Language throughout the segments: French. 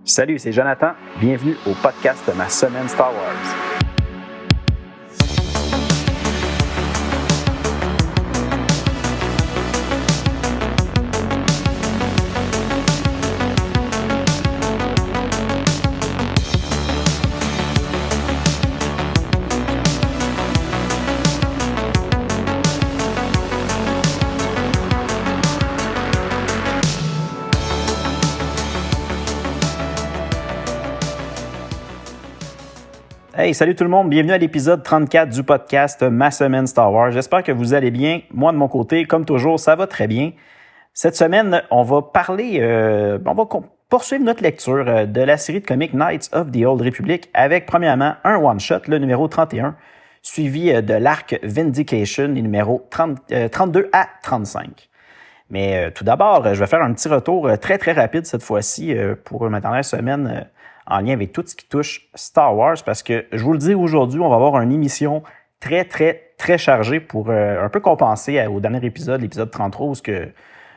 Salut, c'est Jonathan. Bienvenue au podcast de ma semaine Star Wars. Hey, salut tout le monde, bienvenue à l'épisode 34 du podcast Ma semaine Star Wars. J'espère que vous allez bien. Moi, de mon côté, comme toujours, ça va très bien. Cette semaine, on va poursuivre notre lecture de la série de comics Knights of the Old Republic avec, premièrement, un one-shot, le numéro 31, suivi de l'arc Vindication, les numéros 32 à 35. Mais tout d'abord, je vais faire un petit retour très, très rapide cette fois-ci pour ma dernière semaine en lien avec tout ce qui touche Star Wars, parce que je vous le dis aujourd'hui, on va avoir une émission très, très, très chargée pour un peu compenser au dernier épisode, l'épisode 33, où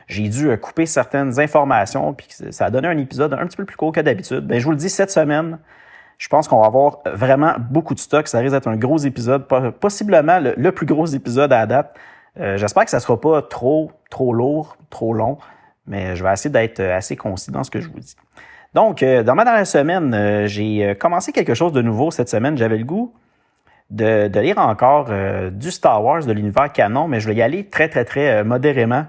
j'ai dû couper certaines informations, puis ça a donné un épisode un petit peu plus court que d'habitude. Ben, je vous le dis, cette semaine, je pense qu'on va avoir vraiment beaucoup de stock. Ça risque d'être un gros épisode, possiblement le plus gros épisode à la date. J'espère que ça ne sera pas trop lourd, trop long, mais je vais essayer d'être assez concis dans ce que je vous dis. Donc, dans ma dernière semaine, j'ai commencé quelque chose de nouveau cette semaine. J'avais le goût de lire encore du Star Wars, de l'univers canon, mais je vais y aller très, très, très modérément,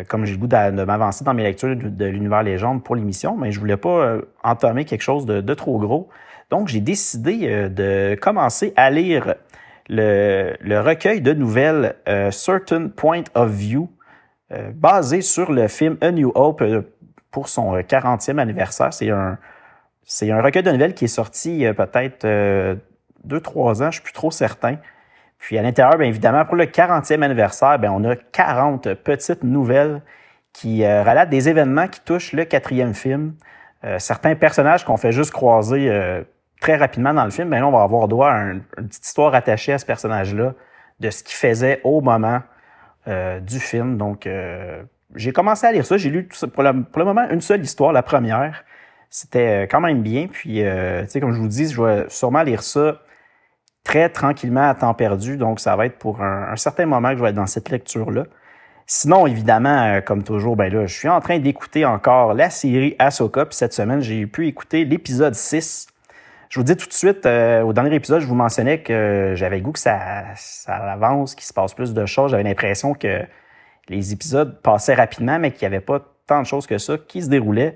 comme j'ai le goût de m'avancer dans mes lectures de l'univers légende pour l'émission, mais je voulais pas entamer quelque chose de trop gros. Donc, j'ai décidé de commencer à lire le recueil de nouvelles Certain Point of View, basé sur le film A New Hope, pour son 40e anniversaire. C'est un recueil de nouvelles qui est sorti peut-être 2-3 ans, je ne suis plus trop certain. Puis à l'intérieur, bien évidemment, pour le 40e anniversaire, bien, on a 40 petites nouvelles qui relatent des événements qui touchent le 4e film. Certains personnages qu'on fait juste croiser très rapidement dans le film, bien là, on va avoir droit à une petite histoire attachée à ce personnage-là, de ce qu'il faisait au moment du film. Donc, j'ai commencé à lire ça. J'ai lu pour le moment une seule histoire, la première. C'était quand même bien. Puis, tu sais, comme je vous dis, je vais sûrement lire ça très tranquillement à temps perdu. Donc, ça va être pour un certain moment que je vais être dans cette lecture-là. Sinon, évidemment, comme toujours, ben là, je suis en train d'écouter encore la série Ahsoka. Puis cette semaine, j'ai pu écouter l'épisode 6. Je vous dis tout de suite, au dernier épisode, je vous mentionnais que j'avais le goût que ça avance, qu'il se passe plus de choses. J'avais l'impression que les épisodes passaient rapidement, mais qu'il n'y avait pas tant de choses que ça qui se déroulaient.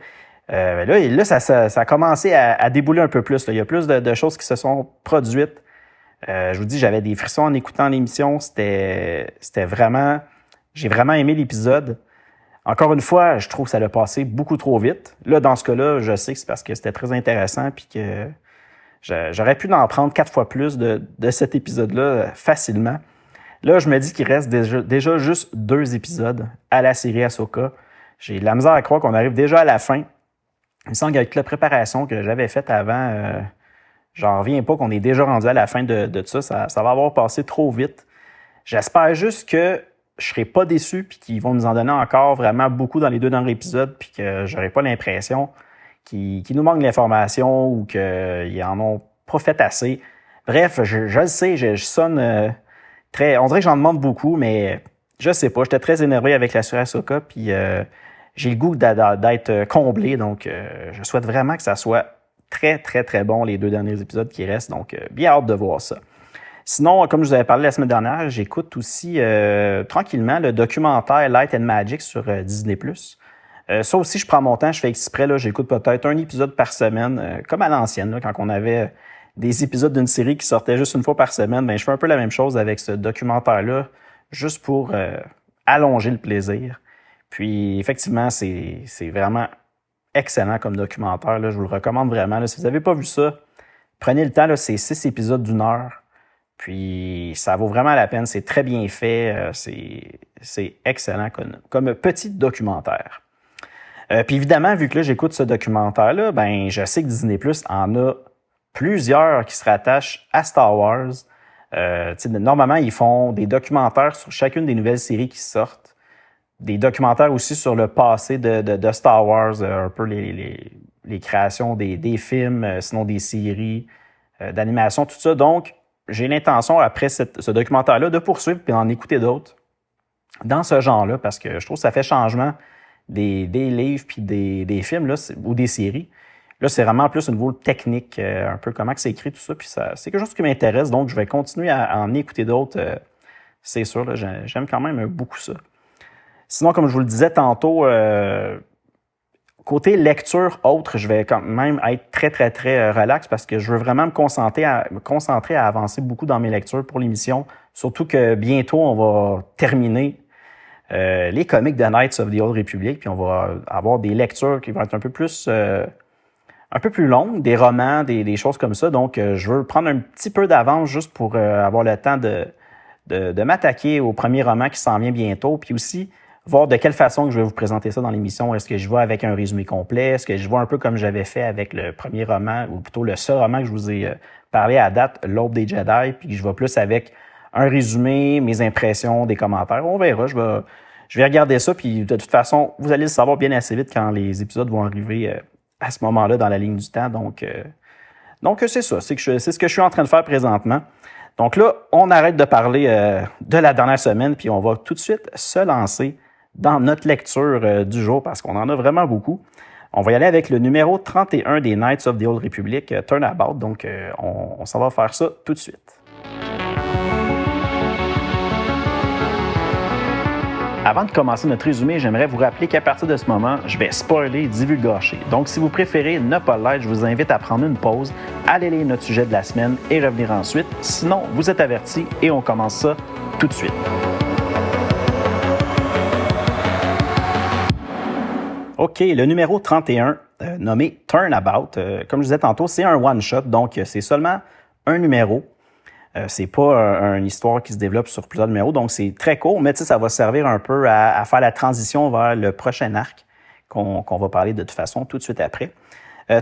Là, ça a commencé à débouler un peu plus. Là. Il y a plus de choses qui se sont produites. Je vous dis, j'avais des frissons en écoutant l'émission. C'était vraiment... J'ai vraiment aimé l'épisode. Encore une fois, je trouve que ça l'a passé beaucoup trop vite. Là, dans ce cas-là, je sais que c'est parce que c'était très intéressant puis que j'aurais pu en prendre 4 fois plus de cet épisode-là facilement. Là, je me dis qu'il reste déjà juste 2 épisodes à la série Ahsoka. J'ai de la misère à croire qu'on arrive déjà à la fin. Il me semble qu'avec la préparation que j'avais faite avant, j'en reviens pas qu'on est déjà rendu à la fin de ça. Ça va avoir passé trop vite. J'espère juste que je serai pas déçu puis qu'ils vont nous en donner encore vraiment beaucoup dans les 2 derniers épisodes puis que j'aurai pas l'impression qu'il nous manque l'information ou qu'ils en ont pas fait assez. Bref, je le sais, je sonne... on dirait que j'en demande beaucoup, mais je sais pas. J'étais très énervé avec la série Ahsoka, puis j'ai le goût d'être comblé. Donc, je souhaite vraiment que ça soit très, très, très bon, les 2 derniers épisodes qui restent. Donc, bien hâte de voir ça. Sinon, comme je vous avais parlé la semaine dernière, j'écoute aussi tranquillement le documentaire Light and Magic sur Disney+. Ça aussi, je prends mon temps, je fais exprès. Là, j'écoute peut-être un épisode par semaine, comme à l'ancienne, là, quand on avait des épisodes d'une série qui sortaient juste une fois par semaine. Ben, je fais un peu la même chose avec ce documentaire-là, juste pour allonger le plaisir. Puis, effectivement, c'est vraiment excellent comme documentaire. Là, je vous le recommande vraiment. Là, si vous n'avez pas vu ça, prenez le temps. Là, c'est 6 épisodes d'1 heure. Puis, ça vaut vraiment la peine. C'est très bien fait. C'est excellent comme petit documentaire. Puis, évidemment, vu que là, j'écoute ce documentaire-là, ben, je sais que Disney+ en a plusieurs qui se rattachent à Star Wars. Normalement, ils font des documentaires sur chacune des nouvelles séries qui sortent. Des documentaires aussi sur le passé de Star Wars, un peu les créations des films, sinon des séries, d'animation, tout ça. Donc, j'ai l'intention, après ce documentaire-là, de poursuivre et d'en écouter d'autres dans ce genre-là, parce que je trouve que ça fait changement des livres puis des films là, ou des séries. Là, c'est vraiment plus au niveau technique, un peu comment c'est écrit, tout ça. Puis c'est quelque chose qui m'intéresse, donc je vais continuer à en écouter d'autres. C'est sûr, là, j'aime quand même beaucoup ça. Sinon, comme je vous le disais tantôt, côté lecture autre, je vais quand même être très, très, très relax parce que je veux vraiment me concentrer à avancer beaucoup dans mes lectures pour l'émission. Surtout que bientôt, on va terminer les comics de Knights of the Old Republic, puis on va avoir des lectures qui vont être un peu plus longues, des romans, des choses comme ça. Donc, je veux prendre un petit peu d'avance juste pour avoir le temps de m'attaquer au premier roman qui s'en vient bientôt, puis aussi voir de quelle façon que je vais vous présenter ça dans l'émission. Est-ce que je vais avec un résumé complet? Est-ce que je vais un peu comme j'avais fait avec le premier roman, ou plutôt le seul roman que je vous ai parlé à date, L'Aube des Jedi, puis je vais plus avec un résumé, mes impressions, des commentaires. On verra, je vais regarder ça, puis de toute façon, vous allez le savoir bien assez vite quand les épisodes vont arriver à ce moment-là dans la ligne du temps. Donc c'est ça, c'est ce que je suis en train de faire présentement. Donc là, on arrête de parler de la dernière semaine, puis on va tout de suite se lancer dans notre lecture du jour, parce qu'on en a vraiment beaucoup. On va y aller avec le numéro 31 des Knights of the Old Republic, Turnabout. Donc, on s'en va faire ça tout de suite. Avant de commencer notre résumé, j'aimerais vous rappeler qu'à partir de ce moment, je vais spoiler et divulgacher. Donc, si vous préférez ne pas l'être, je vous invite à prendre une pause, aller lire notre sujet de la semaine et revenir ensuite. Sinon, vous êtes avertis et on commence ça tout de suite. OK, le numéro 31, nommé Turnabout, comme je disais tantôt, c'est un one-shot, donc c'est seulement un numéro. C'est pas une histoire qui se développe sur plusieurs numéros, donc c'est très court, mais ça va servir un peu à faire la transition vers le prochain arc qu'on va parler de toute façon tout de suite après.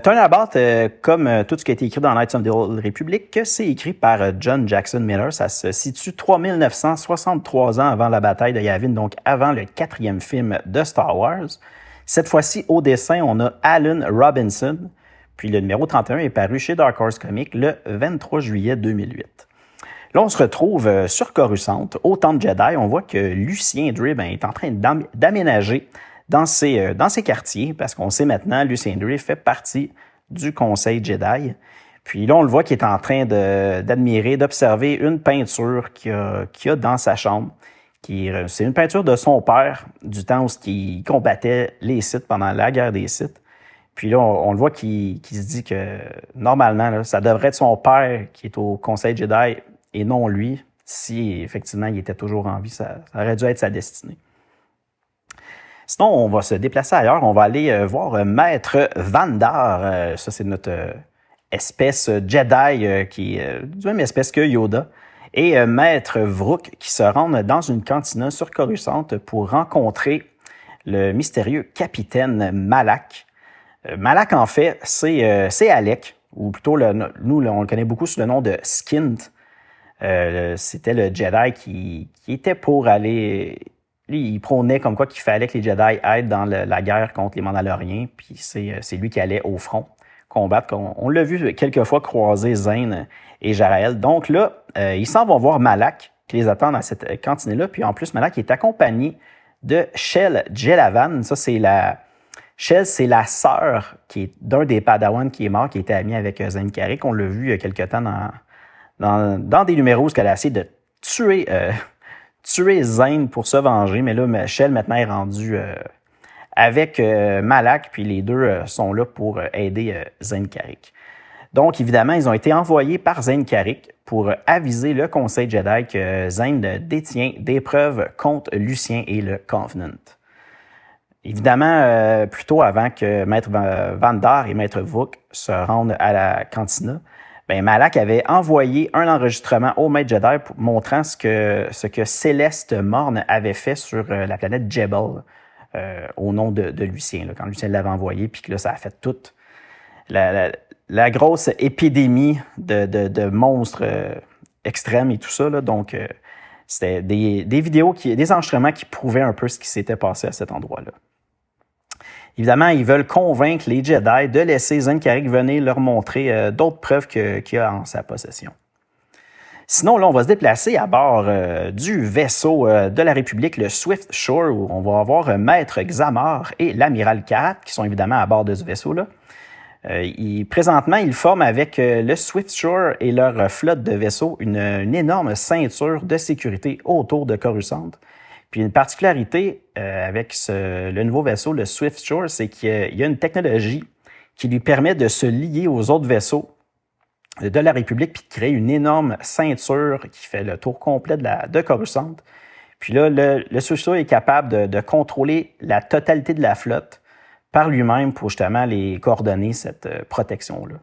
Turnabout, comme tout ce qui a été écrit dans Knights of the Old Republic, c'est écrit par John Jackson Miller. Ça se situe 3963 ans avant la bataille de Yavin, donc avant le 4e film de Star Wars. Cette fois-ci, au dessin, on a Alan Robinson, puis le numéro 31 est paru chez Dark Horse Comics le 23 juillet 2008. Là, on se retrouve sur Coruscant, au Temple Jedi. On voit que Lucien Dray est en train d'aménager dans ses quartiers, parce qu'on sait maintenant, Lucien Dray fait partie du Conseil Jedi. Puis là, on le voit qu'il est en train d'admirer, d'observer une peinture qu'il a dans sa chambre. C'est une peinture de son père, du temps où il combattait les Sith pendant la guerre des Sith. Puis là, on le voit qu'il se dit que normalement, là, ça devrait être son père qui est au Conseil Jedi et non lui, si effectivement il était toujours en vie. Ça aurait dû être sa destinée. Sinon, on va se déplacer ailleurs. On va aller voir Maître Vandar. Ça, c'est notre espèce Jedi qui est du même espèce que Yoda. Et Maître Vrook qui se rendent dans une cantina sur Coruscant pour rencontrer le mystérieux capitaine Malak. Malak, en fait, c'est Alec, ou plutôt, nous, on le connaît beaucoup sous le nom de Skint. C'était le Jedi qui était pour aller... Lui, il prônait comme quoi qu'il fallait que les Jedi aident dans la guerre contre les Mandaloriens, puis c'est lui qui allait au front combattre. On l'a vu quelques fois croiser Zane et Jarael. Donc là, ils s'en vont voir Malak, qui les attend dans cette cantinée-là. Puis en plus, Malak est accompagné de Shell Jelavan. Ça, Shell, c'est la sœur d'un des Padawans qui est mort, qui était ami avec Zane Carrick. On l'a vu il y a quelques temps dans des numéros où elle a essayé de tuer Zane pour se venger. Mais là, Shell, maintenant, est rendu avec Malak, puis les deux sont là pour aider Zane Carrick. Donc, évidemment, ils ont été envoyés par Zane Carrick pour aviser le Conseil Jedi que Zane détient des preuves contre Lucien et le Covenant. Évidemment, plutôt avant que Maître Vandar et Maître Vrook se rendent à la cantina, Malak avait envoyé un enregistrement au Maître Jedi montrant ce que Céleste Morne avait fait sur la planète Jebel au nom de Lucien, là, quand Lucien l'avait envoyé, puis que là, ça a fait toute la grosse épidémie de monstres extrêmes et tout ça. Là. Donc, c'était des vidéos, des enregistrements qui prouvaient un peu ce qui s'était passé à cet endroit-là. Évidemment, ils veulent convaincre les Jedi de laisser Zen-Carrick venir leur montrer d'autres preuves qu'il a en sa possession. Sinon, là, on va se déplacer à bord du vaisseau de la République, le Swift Shore, où on va avoir Maître Xamar et l'Amiral Karat, qui sont évidemment à bord de ce vaisseau-là. Présentement, ils forment avec le Swift Shore et leur flotte de vaisseaux une énorme ceinture de sécurité autour de Coruscant. Puis une particularité avec le nouveau vaisseau, le Swift Shore, c'est qu'il y a une technologie qui lui permet de se lier aux autres vaisseaux de la République puis de créer une énorme ceinture qui fait le tour complet de Coruscant. Puis là, le Swift Shore est capable de contrôler la totalité de la flotte par lui-même pour justement les coordonner, cette protection-là.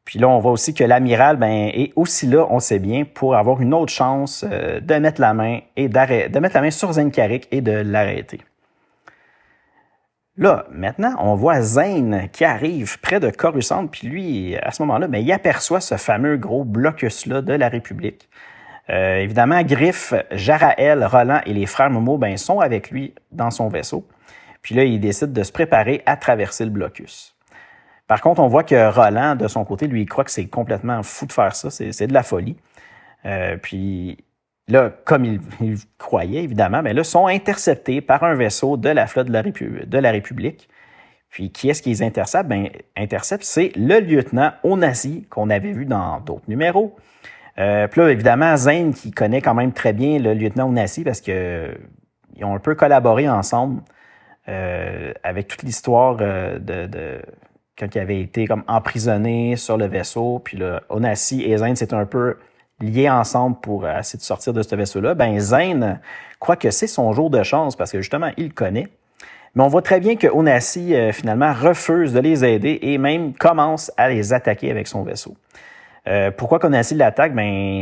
Puis là, on voit aussi que l'amiral est aussi là, on sait bien, pour avoir une autre chance de mettre la main sur Zen-Carrick et de l'arrêter. Là, maintenant, on voit Zane qui arrive près de Coruscant, puis lui, à ce moment-là, il aperçoit ce fameux gros blocus-là de la République. Évidemment, Griff, Jarael, Roland et les frères Momo sont avec lui dans son vaisseau. Puis là, il décide de se préparer à traverser le blocus. Par contre, on voit que Roland, de son côté, lui, il croit que c'est complètement fou de faire ça, c'est de la folie. Puis là, comme il croyait, évidemment, là, sont interceptés par un vaisseau de la flotte de la République. Puis qui est-ce qu'ils interceptent? Intercepte, c'est le lieutenant Onasi, qu'on avait vu dans d'autres numéros. Puis là, évidemment, Zane, qui connaît quand même très bien le lieutenant Onasi, parce qu'ils ont un peu collaboré ensemble avec toute l'histoire quand il avait été comme emprisonné sur le vaisseau. Puis là, Onasi et Zane, c'est un peu liés ensemble pour essayer de sortir de ce vaisseau-là. Zane croit que c'est son jour de chance parce que justement, il le connaît. Mais on voit très bien que Onasi, finalement, refuse de les aider et même commence à les attaquer avec son vaisseau. Pourquoi qu'Onasi l'attaque?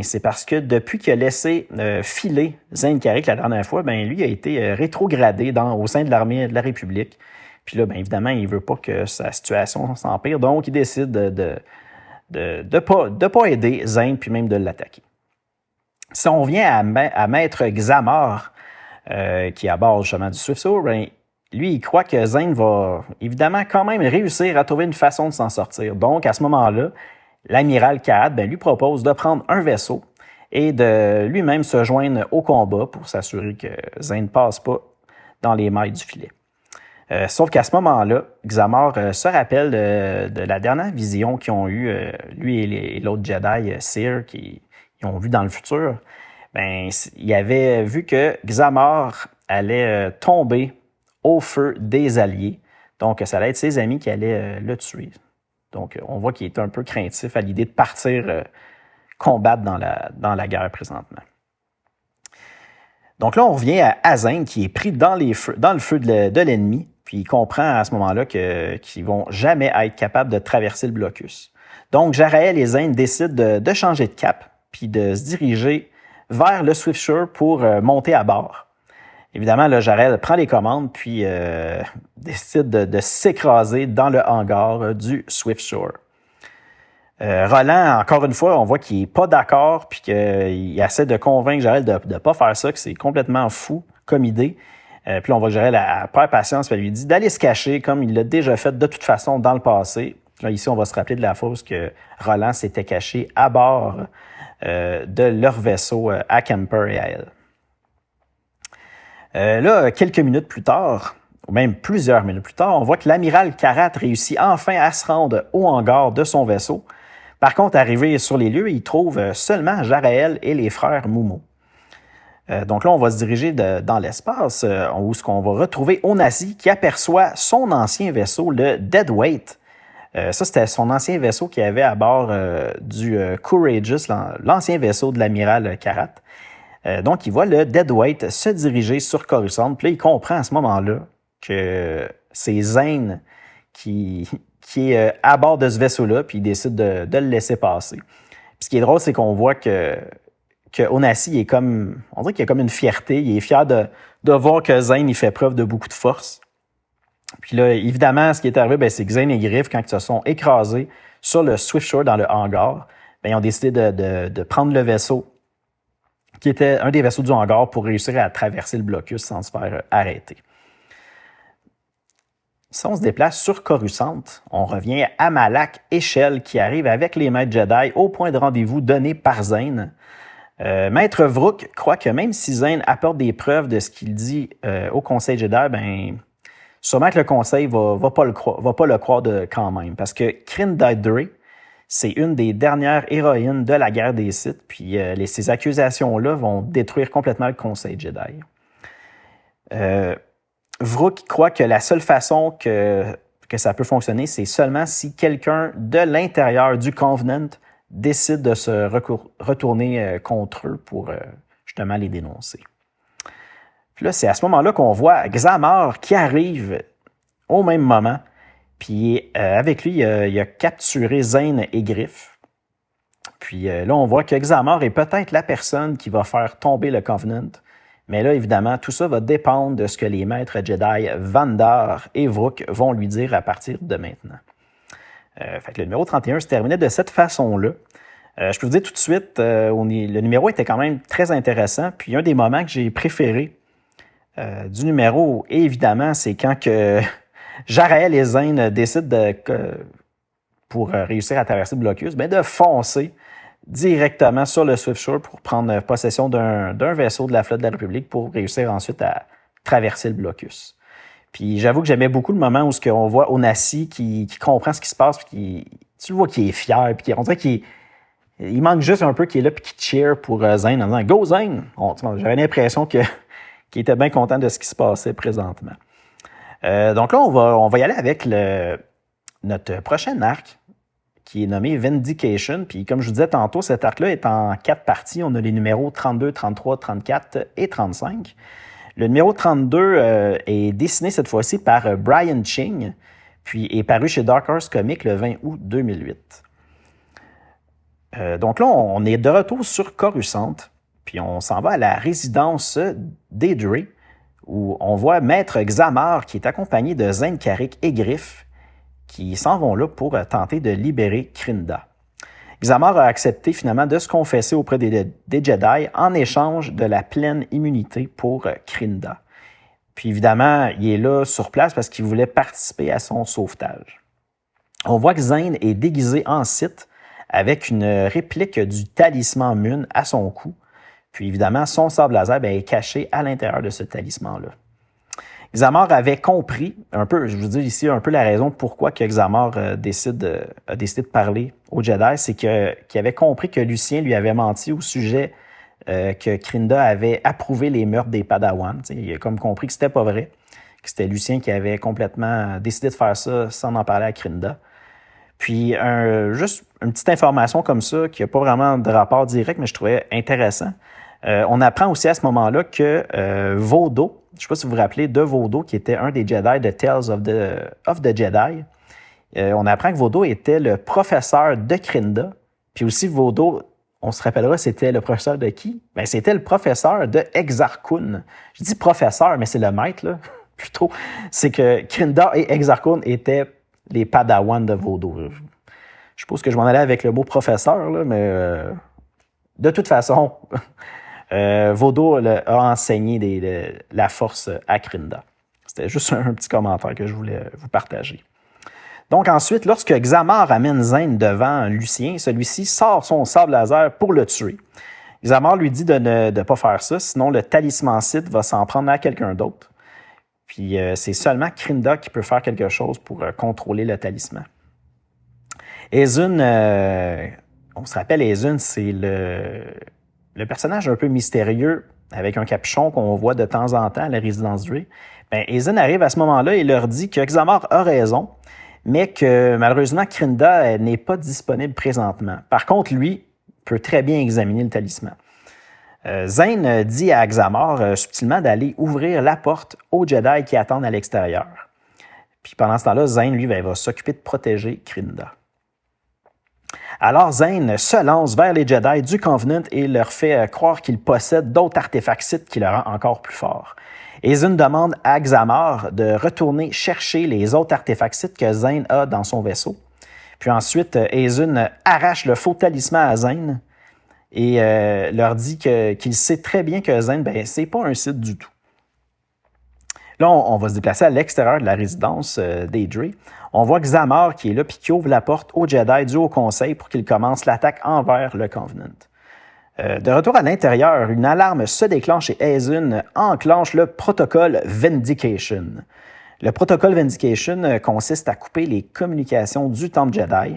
C'est parce que depuis qu'il a laissé filer Zen-Carrick la dernière fois, lui a été rétrogradé au sein de l'armée de la République. Puis là, évidemment, il veut pas que sa situation s'empire, donc il décide de pas aider Zane, puis même de l'attaquer. Si on vient à Maître Xamar, qui est à bord justement du Swift Shore, lui, il croit que Zane va évidemment quand même réussir à trouver une façon de s'en sortir. Donc, à ce moment-là, l'amiral Karat lui propose de prendre un vaisseau et de lui-même se joindre au combat pour s'assurer que Zane ne passe pas dans les mailles du filet. Sauf qu'à ce moment-là, Xamar se rappelle de la dernière vision qu'ils ont eue, lui et l'autre Jedi, Seer, qui ont vu dans le futur. Il avait vu que Xamar allait tomber au feu des Alliés. Donc, ça allait être ses amis qui allaient le tuer. Donc, on voit qu'il est un peu craintif à l'idée de partir combattre dans la guerre présentement. Donc là, on revient à Azane qui est pris dans le feu de l'ennemi. Puis il comprend à ce moment-là qu'ils ne vont jamais être capables de traverser le blocus. Donc, Jarael et Zane décident de changer de cap puis de se diriger vers le Swift Shore pour monter à bord. Évidemment, là, Jarael prend les commandes puis décide de s'écraser dans le hangar du Swift Shore. Roland, encore une fois, on voit qu'il n'est pas d'accord puis qu'il essaie de convaincre Jarael de ne pas faire ça, que c'est complètement fou comme idée. Puis on voit que Jarael perd patience, puis elle lui dit d'aller se cacher comme il l'a déjà fait de toute façon dans le passé. Là, ici, on va se rappeler de la fois où Roland s'était caché à bord de leur vaisseau à Kemper et à elle. Là, quelques minutes plus tard, ou même plusieurs minutes plus tard, on voit que l'amiral Karat réussit enfin à se rendre au hangar de son vaisseau. Par contre, arrivé sur les lieux, il trouve seulement Jarael et les frères Momo. Donc là, on va se diriger dans l'espace où on va retrouver Onasi qui aperçoit son ancien vaisseau, le Deadweight. Ça, c'était son ancien vaisseau qu'il avait à bord du Courageous, l'ancien vaisseau de l'amiral Karat. Donc, il voit le Deadweight se diriger sur Coruscant. Puis là, il comprend à ce moment-là que c'est Zane qui est à bord de ce vaisseau-là, puis il décide de le laisser passer. Puis ce qui est drôle, c'est qu'on voit que Onasi est comme, on dirait qu'il a comme une fierté. Il est fier de voir que Zane, il fait preuve de beaucoup de force. Puis là, évidemment, ce qui est arrivé, c'est que Zane et Griff, quand ils se sont écrasés sur le Swift Shore dans le hangar, ils ont décidé de prendre le vaisseau, qui était un des vaisseaux du hangar, pour réussir à traverser le blocus sans se faire arrêter. Si on se déplace sur Coruscant, on revient à Malak et Shell qui arrivent avec les maîtres Jedi au point de rendez-vous donné par Zane. Maître Vrook croit que même si Zane apporte des preuves de ce qu'il dit au Conseil Jedi, ben, sûrement que le Conseil va pas le croire quand même. Parce que Crinda Dre, c'est une des dernières héroïnes de la guerre des Sith, puis ces accusations-là vont détruire complètement le Conseil Jedi. Vrook croit que la seule façon que ça peut fonctionner, c'est seulement si quelqu'un de l'intérieur du Covenant décide de se retourner contre eux pour justement les dénoncer. Puis là, c'est à ce moment-là qu'on voit Xamar qui arrive au même moment. Puis avec lui, il a capturé Zane et Griff. Puis là, on voit que Xamar est peut-être la personne qui va faire tomber le Covenant. Mais là, évidemment, tout ça va dépendre de ce que les maîtres Jedi Vandar et Vrook vont lui dire à partir de maintenant. Fait que le numéro 31 se terminait de cette façon-là. Je peux vous dire tout de suite, le numéro était quand même très intéressant. Puis un des moments que j'ai préférés du numéro, évidemment, c'est quand que Jarael et Zane décident pour réussir à traverser le blocus, de foncer directement sur le Swift Shore pour prendre possession d'un vaisseau de la flotte de la République pour réussir ensuite à traverser le blocus. Puis j'avoue que j'aimais beaucoup le moment où on voit Onasi qui comprend ce qui se passe, puis tu le vois qu'il est fier, puis on dirait qu'il manque juste un peu qu'il est là puis qu'il cheer pour Zane en disant « Go Zane! » J'avais l'impression qu'il était bien content de ce qui se passait présentement. Donc là, on va y aller avec notre prochain arc, qui est nommé Vindication. Puis comme je vous disais tantôt, cet arc-là est en 4 parties. On a les numéros 32, 33, 34 et 35. Le numéro 32 est dessiné cette fois-ci par Brian Ching, puis est paru chez Dark Horse Comics le 20 août 2008. Donc là, on est de retour sur Coruscant, puis on s'en va à la résidence d'Edre, où on voit Maître Xamar qui est accompagné de Zane Carrick et Griff, qui s'en vont là pour tenter de libérer Crinda. Xamar a accepté finalement de se confesser auprès des Jedi en échange de la pleine immunité pour Crinda. Puis évidemment, il est là sur place parce qu'il voulait participer à son sauvetage. On voit que Zane est déguisé en Sith avec une réplique du talisman Mun à son cou. Puis évidemment, son sabre laser est caché à l'intérieur de ce talisman-là. Xamar avait compris un peu, je vous dis ici un peu la raison pourquoi que Xamar a décidé de parler aux Jedi, c'est qu'il avait compris que Lucien lui avait menti au sujet que Crinda avait approuvé les meurtres des Padawans. Il a comme compris que c'était pas vrai, que c'était Lucien qui avait complètement décidé de faire ça sans en parler à Crinda. Puis juste une petite information comme ça, qui n'a pas vraiment de rapport direct, mais je trouvais intéressant. On apprend aussi à ce moment-là que Vodo, je ne sais pas si vous vous rappelez de Vodo, qui était un des Jedi de Tales of the Jedi. On apprend que Vodo était le professeur de Crinda. Puis aussi, Vodo, on se rappellera, c'était le professeur de qui? C'était le professeur de Exar Kun. Je dis professeur, mais c'est le maître, là, plutôt. C'est que Crinda et Exar Kun étaient les Padawans de Vodo. Je suppose que je m'en allais avec le mot professeur, là, mais de toute façon... Vodo a enseigné la force à Crinda. C'était juste un petit commentaire que je voulais vous partager. Donc ensuite, lorsque Xamar amène Zane devant Lucien, celui-ci sort son sabre laser pour le tuer. Xamar lui dit de ne pas faire ça, sinon le talisman Sith va s'en prendre à quelqu'un d'autre. Puis c'est seulement Crinda qui peut faire quelque chose pour contrôler le talisman. Ezun, on se rappelle, Ezun, c'est le personnage un peu mystérieux avec un capuchon qu'on voit de temps en temps à la résidence Dre. Ezun arrive à ce moment-là et leur dit que Xamar a raison, mais que malheureusement Crinda n'est pas disponible présentement. Par contre, lui peut très bien examiner le talisman. Zane dit à Xamar subtilement d'aller ouvrir la porte aux Jedi qui attendent à l'extérieur. Puis pendant ce temps-là, Zane, lui, va s'occuper de protéger Crinda. Alors Zane se lance vers les Jedi du Covenant et leur fait croire qu'il possède d'autres artefacts Sith qui le rend encore plus fort. Ezun demande à Xamar de retourner chercher les autres artefacts Sith que Zane a dans son vaisseau. Puis ensuite, Ezun arrache le faux talisman à Zane et leur dit qu'il sait très bien que Zane, c'est pas un Sith du tout. Là, on va se déplacer à l'extérieur de la résidence des Dre. On voit Xamar qui est là puis qui ouvre la porte aux Jedi du Haut Conseil pour qu'ils commencent l'attaque envers le Covenant. De retour à l'intérieur, une alarme se déclenche et Aizun enclenche le protocole Vindication. Le protocole Vindication consiste à couper les communications du Temple Jedi,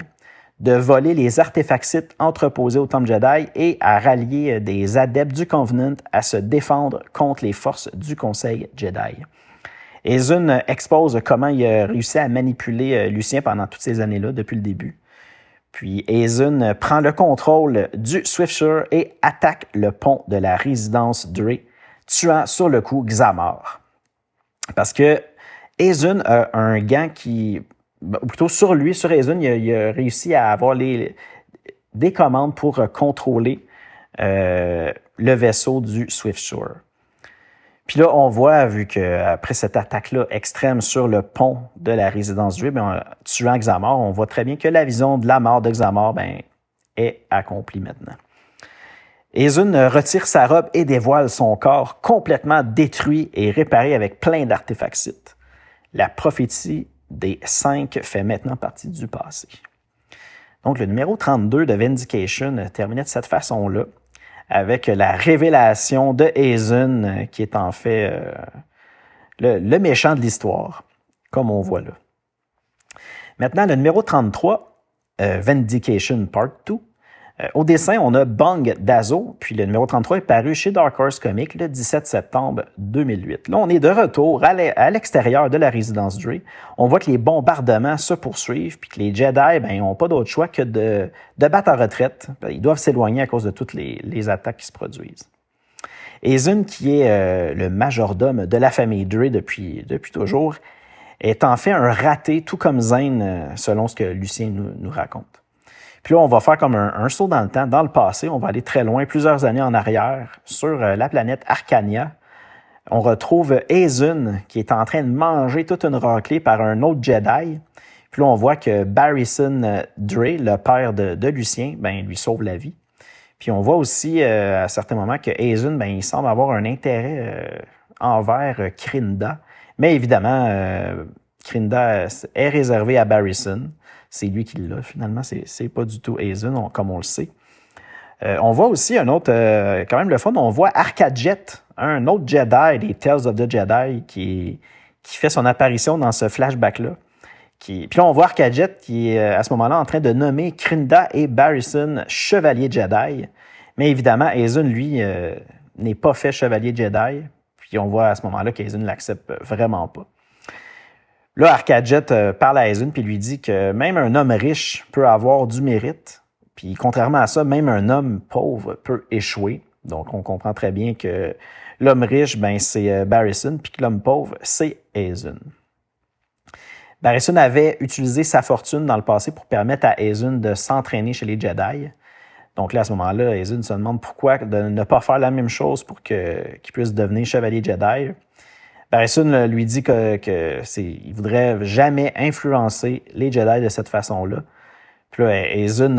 de voler les artefacts Sith entreposés au Temple Jedi et à rallier des adeptes du Covenant à se défendre contre les forces du Conseil Jedi. Aizun expose comment il a réussi à manipuler Lucien pendant toutes ces années-là, depuis le début. Puis Aizun prend le contrôle du Swiftsure et attaque le pont de la résidence Dre, tuant sur le coup Xamar. Parce que Aizun a un gant qui, ou plutôt sur lui, sur Aizun, il a réussi à avoir des commandes pour contrôler le vaisseau du Swiftsure. Puis là, on voit, vu qu'après cette attaque-là extrême sur le pont de la résidence Dre, tuant Xamar, on voit très bien que la vision de la mort de Xamar est accomplie maintenant. Aizun retire sa robe et dévoile son corps complètement détruit et réparé avec plein d'artefacts Sith. La prophétie des 5 fait maintenant partie du passé. Donc, le numéro 32 de Vindication terminait de cette façon-là, avec la révélation de Aizun, qui est en fait le méchant de l'histoire, comme on voit là. Maintenant, le numéro 33, Vindication Part 2. Au dessin, on a Bong Dazo, puis le numéro 33 est paru chez Dark Horse Comics le 17 septembre 2008. Là, on est de retour à l'extérieur de la résidence Dre. On voit que les bombardements se poursuivent, puis que les Jedi n'ont pas d'autre choix que de battre en retraite. Ils doivent s'éloigner à cause de toutes les attaques qui se produisent. Aizun, qui est le majordome de la famille Dre depuis toujours, est en fait un raté, tout comme Zane, selon ce que Lucien nous raconte. Puis là, on va faire comme un saut dans le temps, dans le passé. On va aller très loin, plusieurs années en arrière, sur la planète Arcania. On retrouve Aizun qui est en train de manger toute une raclée par un autre Jedi. Puis là, on voit que Barristan Dre, le père de Lucien, lui sauve la vie. Puis on voit aussi à certains moments que Aizun, il semble avoir un intérêt envers Krinda. Mais évidemment, Krinda est réservé à Barristan. C'est lui qui l'a, finalement. C'est pas du tout Aizun, comme on le sait. On voit aussi un autre, quand même le fun, on voit Arcajet, un autre Jedi des Tales of the Jedi qui fait son apparition dans ce flashback-là. Puis là, on voit Arcajet qui est à ce moment-là en train de nommer Krinda et Barristan chevaliers Jedi. Mais évidemment, Aizun, lui, n'est pas fait chevalier Jedi. Puis on voit à ce moment-là qu'Aizun ne l'accepte vraiment pas. Là, Arcajet parle à Aizun puis lui dit que même un homme riche peut avoir du mérite. Puis contrairement à ça, même un homme pauvre peut échouer. Donc, on comprend très bien que l'homme riche, c'est Barristan, puis que l'homme pauvre, c'est Aizun. Barristan avait utilisé sa fortune dans le passé pour permettre à Aizun de s'entraîner chez les Jedi. Donc là, à ce moment-là, Aizun se demande pourquoi de ne pas faire la même chose pour qu'il puisse devenir chevalier Jedi. Barristan lui dit qu'il ne voudrait jamais influencer les Jedi de cette façon-là. Puis là, Aizun,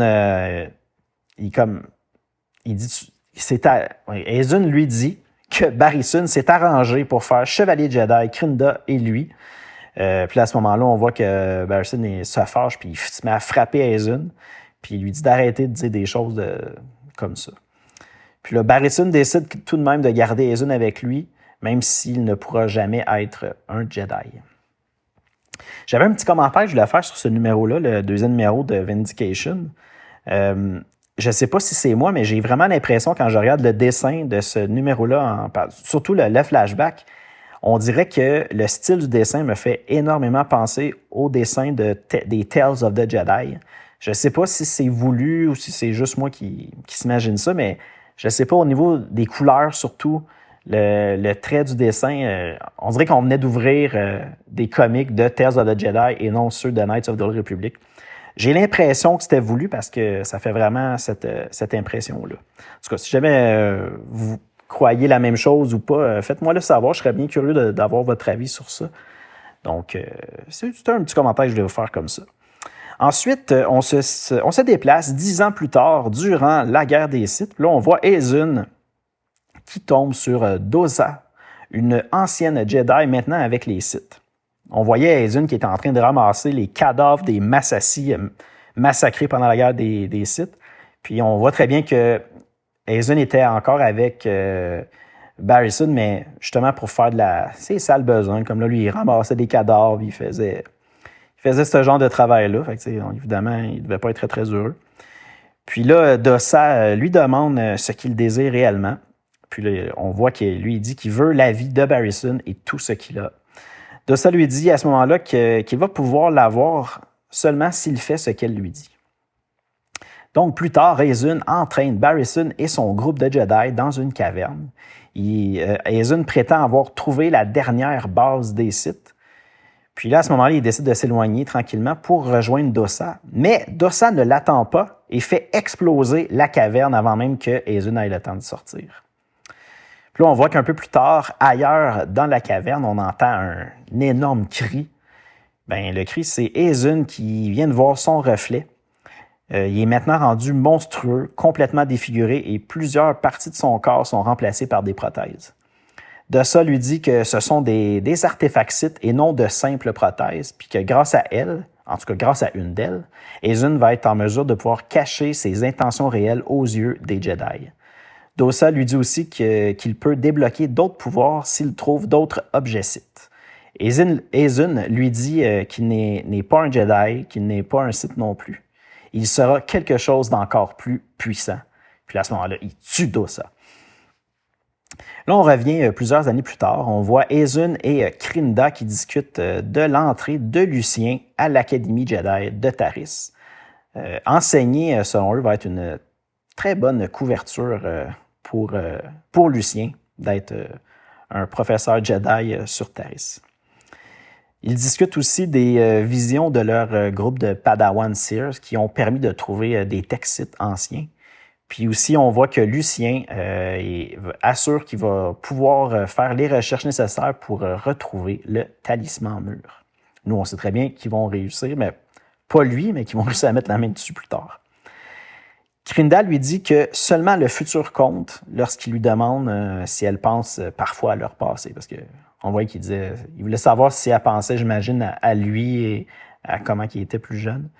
Aizun lui dit que Barristan s'est arrangé pour faire chevalier Jedi, Krinda et lui. Puis là, à ce moment-là, on voit que Barristan se fâche puis il se met à frapper Aizun. Puis il lui dit d'arrêter de dire des choses comme ça. Puis là, Barristan décide tout de même de garder Aizun avec lui, même s'il ne pourra jamais être un Jedi. J'avais un petit commentaire que je voulais faire sur ce numéro-là, le deuxième numéro de Vindication. Je ne sais pas si c'est moi, mais j'ai vraiment l'impression, quand je regarde le dessin de ce numéro-là, surtout le flashback, on dirait que le style du dessin me fait énormément penser au dessin des Tales of the Jedi. Je ne sais pas si c'est voulu ou si c'est juste moi qui s'imagine ça, mais je ne sais pas, au niveau des couleurs surtout, le trait du dessin, on dirait qu'on venait d'ouvrir des comics de Tales of the Jedi et non ceux de Knights of the Old Republic. J'ai l'impression que c'était voulu parce que ça fait vraiment cette impression-là. En tout cas, si jamais vous croyez la même chose ou pas, faites-moi le savoir. Je serais bien curieux d'avoir votre avis sur ça. Donc, c'est un petit commentaire que je vais vous faire comme ça. Ensuite, on se déplace 10 ans plus tard, durant la guerre des Sith. Là, on voit Aizun qui tombe sur Doza, une ancienne Jedi maintenant avec les Sith. On voyait Aizun qui était en train de ramasser les cadavres des Massassi massacrés pendant la guerre des Sith. Puis on voit très bien que Aizun était encore avec Barristan, mais justement pour faire de ses sales besognes, comme là, lui, il ramassait des cadavres, il faisait ce genre de travail-là. Fait que, évidemment, il ne devait pas être très, très heureux. Puis là, Dossa lui demande ce qu'il désire réellement. Puis là, on voit qu'il lui dit qu'il veut la vie de Barristan et tout ce qu'il a. Dossa lui dit à ce moment-là qu'il va pouvoir l'avoir seulement s'il fait ce qu'elle lui dit. Donc, plus tard, Aizun entraîne Barristan et son groupe de Jedi dans une caverne. Aizun prétend avoir trouvé la dernière base des Sith. Puis là, à ce moment-là, il décide de s'éloigner tranquillement pour rejoindre Dossa. Mais Dossa ne l'attend pas et fait exploser la caverne avant même que Aizun ait le temps de sortir. Puis là, on voit qu'un peu plus tard, ailleurs dans la caverne, on entend un énorme cri. Le cri, c'est Aizun qui vient de voir son reflet. Il est maintenant rendu monstrueux, complètement défiguré et plusieurs parties de son corps sont remplacées par des prothèses. Dossa lui dit que ce sont des artefacts Sith et non de simples prothèses, puis que grâce à elle, en tout cas grâce à une d'elles, Aizun va être en mesure de pouvoir cacher ses intentions réelles aux yeux des Jedi. Dossa lui dit aussi qu'il peut débloquer d'autres pouvoirs s'il trouve d'autres objets Sith. Aizun lui dit qu'il n'est pas un Jedi, qu'il n'est pas un Sith non plus. Il sera quelque chose d'encore plus puissant. Puis à ce moment-là, il tue Dossa. Là, on revient plusieurs années plus tard. On voit Aizun et Krinda qui discutent de l'entrée de Lucien à l'Académie Jedi de Taris. Enseigner, selon eux, va être une très bonne couverture pour Lucien d'être un professeur Jedi sur Taris. Ils discutent aussi des visions de leur groupe de Padawan Seers qui ont permis de trouver des textes Sith anciens. Puis aussi, on voit que Lucien assure qu'il va pouvoir faire les recherches nécessaires pour retrouver le talisman mûr. Nous, on sait très bien qu'ils vont réussir, mais pas lui, mais qu'ils vont réussir à mettre la main dessus plus tard. Krinda lui dit que seulement le futur compte lorsqu'il lui demande si elle pense parfois à leur passé, parce que on voyait qu'il voulait savoir si elle pensait, j'imagine, à lui et à comment il était plus jeune.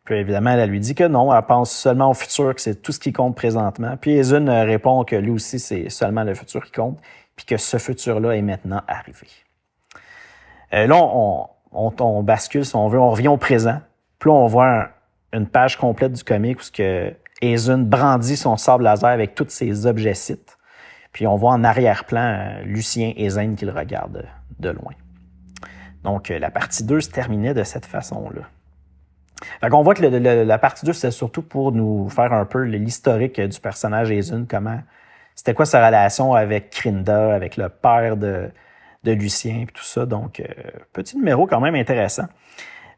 Puis évidemment, elle lui dit que non, elle pense seulement au futur, que c'est tout ce qui compte présentement. Puis Aizun répond que lui aussi, c'est seulement le futur qui compte, puis que ce futur-là est maintenant arrivé. Là, on bascule, si on veut, on revient au présent. Puis là, on voit une page complète du comic où Aizun brandit son sabre laser avec tous ses objets Sith. Puis on voit en arrière-plan Lucien et Zane qui le regardent de loin. Donc, la partie 2 se terminait de cette façon-là. Fait qu'on voit que la partie 2, c'est surtout pour nous faire un peu l'historique du personnage Aizun, c'était quoi sa relation avec Krinda, avec le père de Lucien, puis tout ça. Donc, petit numéro quand même intéressant.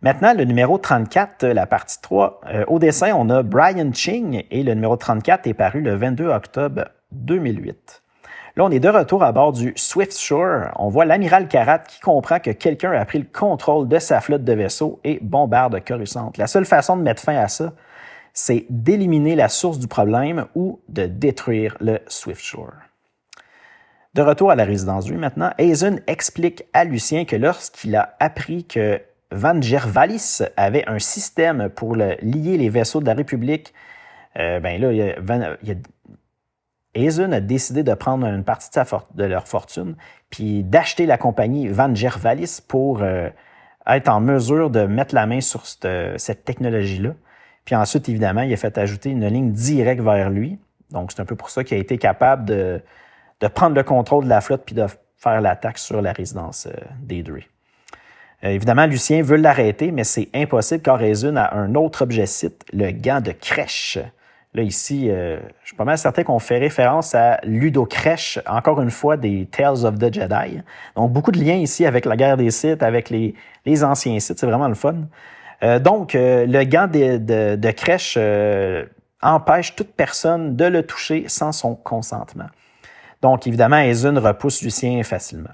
Maintenant, le numéro 34, la partie 3. Au dessin, on a Brian Ching et le numéro 34 est paru le 22 octobre 2008. Là, on est de retour à bord du Swift Shore. On voit l'amiral Karat qui comprend que quelqu'un a pris le contrôle de sa flotte de vaisseaux et bombarde Coruscant. La seule façon de mettre fin à ça, c'est d'éliminer la source du problème ou de détruire le Swift Shore. De retour à la résidence 8 maintenant, Aizun explique à Lucien que lorsqu'il a appris que Van Gervalis avait un système pour lier les vaisseaux de la République, Aizun a décidé de prendre une partie de leur fortune puis d'acheter la compagnie Van Gervalis pour être en mesure de mettre la main sur cette technologie-là. Puis ensuite, évidemment, il a fait ajouter une ligne directe vers lui. Donc, c'est un peu pour ça qu'il a été capable de prendre le contrôle de la flotte puis de faire l'attaque sur la résidence d'Aedrey. Évidemment, Lucien veut l'arrêter, mais c'est impossible car Aizun a un autre objet Sith, le gant de Crèche. Là, ici, je suis pas mal certain qu'on fait référence à Ludo Crèche, encore une fois, des Tales of the Jedi. Donc, beaucoup de liens ici avec la guerre des Sith, avec les anciens Sith, c'est vraiment le fun. Donc, le gant de Crèche empêche toute personne de le toucher sans son consentement. Donc, évidemment, Aizun repousse Lucien facilement.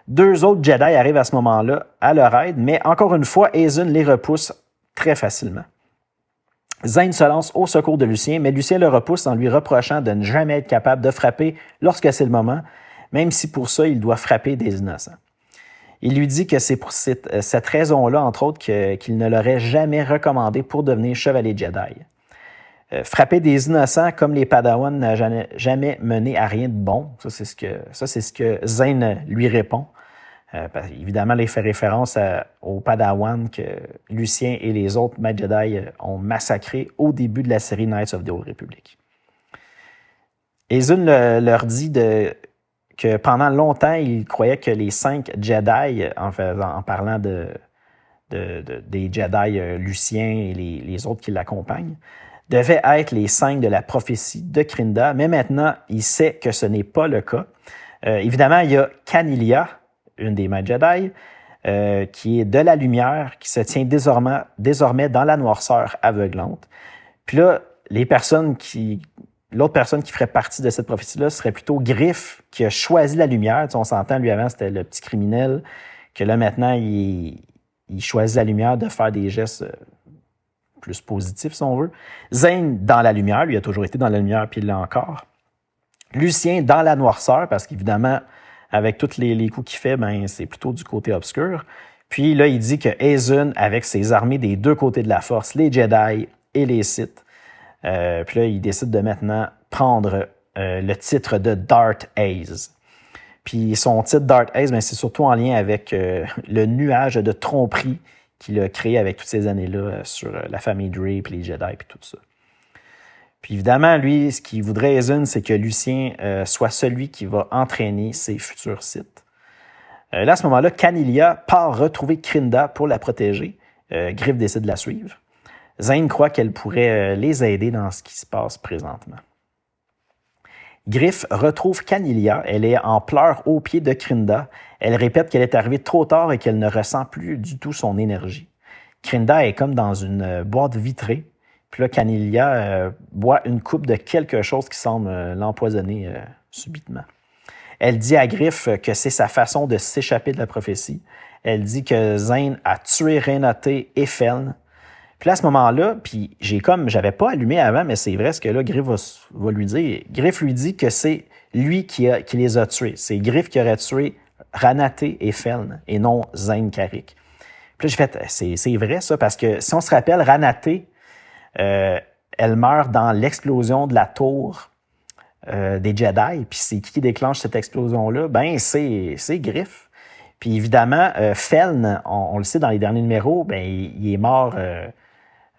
2 autres Jedi arrivent à ce moment-là à leur aide, mais encore une fois, Aizun les repousse très facilement. Zane se lance au secours de Lucien, mais Lucien le repousse en lui reprochant de ne jamais être capable de frapper lorsque c'est le moment. même si pour ça, il doit frapper des innocents. Il lui dit que c'est pour cette raison-là, entre autres, qu'il ne l'aurait jamais recommandé pour devenir chevalier Jedi. Frapper des innocents comme les Padawans n'a jamais mené à rien de bon. Ça, c'est ce que Zane lui répond. Évidemment, il fait référence aux Padawans que Lucien et les autres maîtres Jedi ont massacrés au début de la série Knights of the Old Republic. Ezun leur dit que pendant longtemps, il croyait que les 5 Jedi, en parlant des Jedi Lucien et les autres qui l'accompagnent, devaient être les 5 de la prophétie de Krinda, mais maintenant, il sait que ce n'est pas le cas. Évidemment, il y a Kanilia, une des maîtres Jedi, qui est de la lumière, qui se tient désormais dans la noirceur aveuglante. Puis là, l'autre personne qui ferait partie de cette prophétie-là serait plutôt Griff, qui a choisi la lumière. Tu sais, on s'entend, lui, avant, c'était le petit criminel, que là, maintenant, il choisit la lumière de faire des gestes plus positifs, si on veut. Zane, dans la lumière, lui a toujours été dans la lumière, puis il l'a encore. Lucien, dans la noirceur, parce qu'évidemment, avec tous les coups qu'il fait, ben, c'est plutôt du côté obscur. Puis là, il dit que Ezun, avec ses armées des deux côtés de la force, les Jedi et les Sith, puis là, il décide de maintenant prendre le titre de Darth Ace. Puis son titre Darth Ace, ben, c'est surtout en lien avec le nuage de tromperie qu'il a créé avec toutes ces années-là sur la famille Dre, puis les Jedi, puis tout ça. Puis évidemment, lui, ce qu'il voudrait, Ezun, c'est que Lucien soit celui qui va entraîner ses futurs Sith. Là, à ce moment-là, Kanilia part retrouver Krinda pour la protéger. Griff décide de la suivre. Zane croit qu'elle pourrait les aider dans ce qui se passe présentement. Griff retrouve Kanilia. Elle est en pleurs aux pieds de Krinda. Elle répète qu'elle est arrivée trop tard et qu'elle ne ressent plus du tout son énergie. Krinda est comme dans une boîte vitrée. Puis là, Kanilia boit une coupe de quelque chose qui semble l'empoisonner subitement. Elle dit à Griff que c'est sa façon de s'échapper de la prophétie. Elle dit que Zane a tué Renaté et Feln. Puis là, à ce moment-là, puis j'avais pas allumé avant, mais c'est vrai ce que là, Griff va lui dire. Griff lui dit que c'est lui qui les a tués. C'est Griff qui aurait tué Ranaté et Feln, et non Zane Carrick. Puis là, j'ai fait, c'est vrai ça, parce que si on se rappelle, Ranaté, elle meurt dans l'explosion de la tour des Jedi, puis c'est qui déclenche cette explosion-là? Ben, c'est Griff. Puis évidemment, Feln, on le sait dans les derniers numéros, ben, il est mort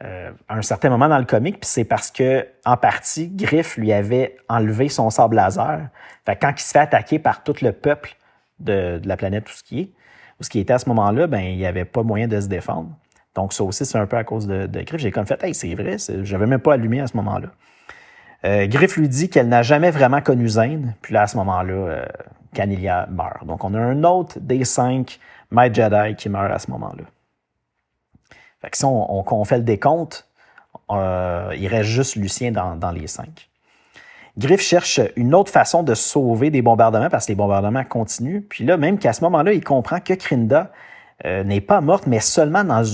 à un certain moment dans le comic, puis c'est parce que, en partie, Griff lui avait enlevé son sabre laser. Fait que quand il se fait attaquer par tout le peuple de la planète où ce qui était à ce moment-là, ben, il n'y avait pas moyen de se défendre. Donc ça aussi, c'est un peu à cause de Griff. J'ai comme fait, hey, c'est vrai, j'avais même pas allumé à ce moment-là. Griff lui dit qu'elle n'a jamais vraiment connu Zane, puis là, à ce moment-là, Kanilia meurt. Donc on a un autre des 5 Maîtres Jedi qui meurt à ce moment-là. Fait que si on fait le décompte, il reste juste Lucien dans les 5. Griff cherche une autre façon de sauver des bombardements parce que les bombardements continuent. Puis là, même qu'à ce moment-là, il comprend que Krinda n'est pas morte, mais seulement dans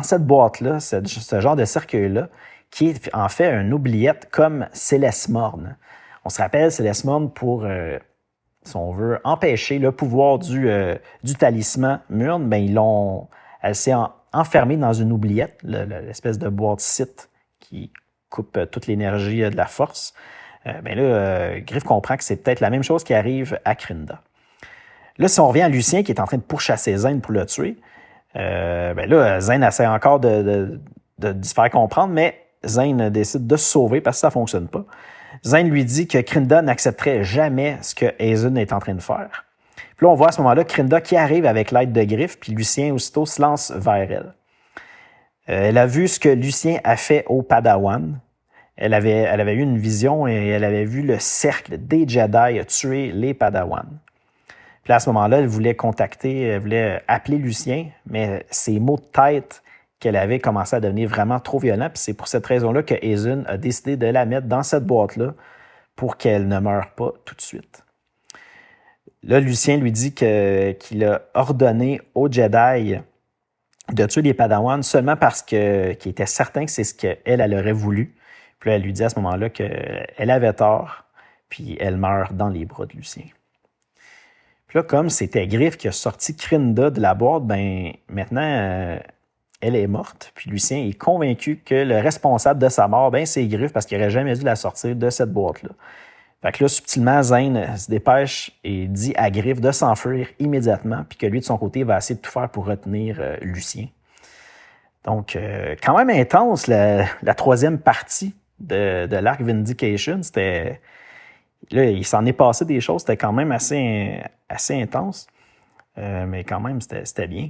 cette boîte-là, ce genre de cercueil-là, qui est en fait une oubliette comme Céleste Morne. On se rappelle, Céleste Morne pour, si on veut, empêcher le pouvoir du talisman Murne, ben elle s'est enfermée dans une oubliette, l'espèce de boîte Sith qui coupe toute l'énergie de la force. Ben là, Griff comprend que c'est peut-être la même chose qui arrive à Krinda. Là, si on revient à Lucien qui est en train de pourchasser Zane pour le tuer, ben là, Zane essaie encore de se faire comprendre, mais Zane décide de se sauver parce que ça ne fonctionne pas. Zane lui dit que Krinda n'accepterait jamais ce que Ezun est en train de faire. Puis là, on voit à ce moment-là Krinda qui arrive avec l'aide de Griff, puis Lucien aussitôt se lance vers elle. Elle a vu ce que Lucien a fait au Padawan. Elle avait eu une vision et elle avait vu le cercle des Jedi tuer les Padawans. Puis là, à ce moment-là, elle voulait appeler Lucien, mais ses mots de tête qu'elle avait commencé à devenir vraiment trop violents. Puis c'est pour cette raison-là que Ezun a décidé de la mettre dans cette boîte-là pour qu'elle ne meure pas tout de suite. Là, Lucien lui dit qu'il a ordonné aux Jedi de tuer les Padawans seulement parce qu'il était certain que c'est ce qu'elle aurait voulu. Puis là, elle lui dit à ce moment-là qu'elle avait tort, puis elle meurt dans les bras de Lucien. Puis là, comme c'était Griff qui a sorti Krinda de la boîte, ben maintenant, elle est morte. Puis Lucien est convaincu que le responsable de sa mort, ben c'est Griff parce qu'il n'aurait jamais dû la sortir de cette boîte-là. Fait que là, subtilement, Zane se dépêche et dit à Griff de s'enfuir immédiatement, puis que lui, de son côté, va essayer de tout faire pour retenir Lucien. Donc, quand même intense, la troisième partie de l'arc Vindication. C'était... Là, il s'en est passé des choses, c'était quand même assez intense, mais quand même, c'était bien.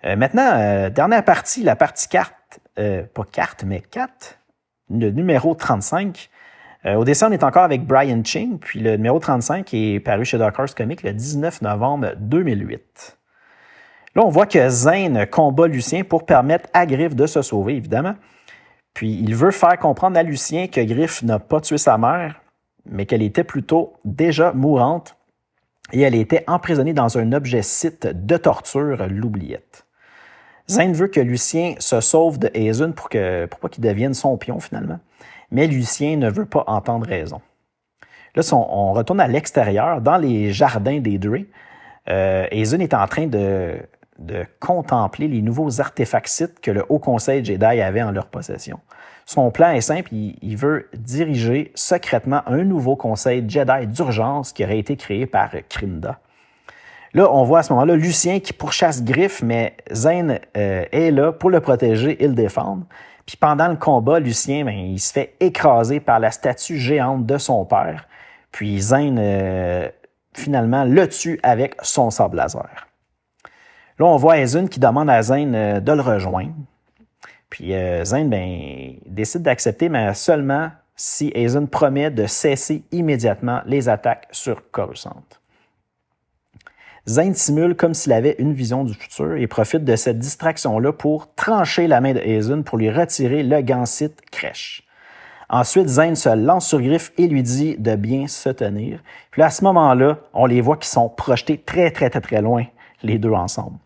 Maintenant, dernière partie, la partie carte, pas carte, mais 4, le numéro 35. Au dessin, on est encore avec Brian Ching, puis le numéro 35 est paru chez Dark Horse Comics le 19 novembre 2008. Là, on voit que Zane combat Lucien pour permettre à Griff de se sauver, évidemment. Puis, il veut faire comprendre à Lucien que Griff n'a pas tué sa mère, mais qu'elle était plutôt déjà mourante et elle était emprisonnée dans un objet-site de torture, l'oubliette. Zane veut que Lucien se sauve de Hazen pour pas qu'il devienne son pion, finalement. Mais Lucien ne veut pas entendre raison. Là, on retourne à l'extérieur, dans les jardins des Drey. Hazen est en train de contempler les nouveaux artefacts que le Haut Conseil Jedi avait en leur possession. Son plan est simple, il veut diriger secrètement un nouveau conseil Jedi d'urgence qui aurait été créé par Krinda. Là, on voit à ce moment-là Lucien qui pourchasse Griff, mais Zane est là pour le protéger et le défendre. Puis pendant le combat, Lucien, il se fait écraser par la statue géante de son père. Puis Zane, finalement, le tue avec son sabre laser. Là, on voit Hazen qui demande à Zane de le rejoindre. Puis Zane décide d'accepter, mais seulement si Hazen promet de cesser immédiatement les attaques sur Coruscant. Zane simule comme s'il avait une vision du futur et profite de cette distraction-là pour trancher la main de Hazen pour lui retirer le gansite crèche. Ensuite, Zane se lance sur Griff et lui dit de bien se tenir. Puis là, à ce moment-là, on les voit qui sont projetés très, très, très, très loin, les deux ensemble.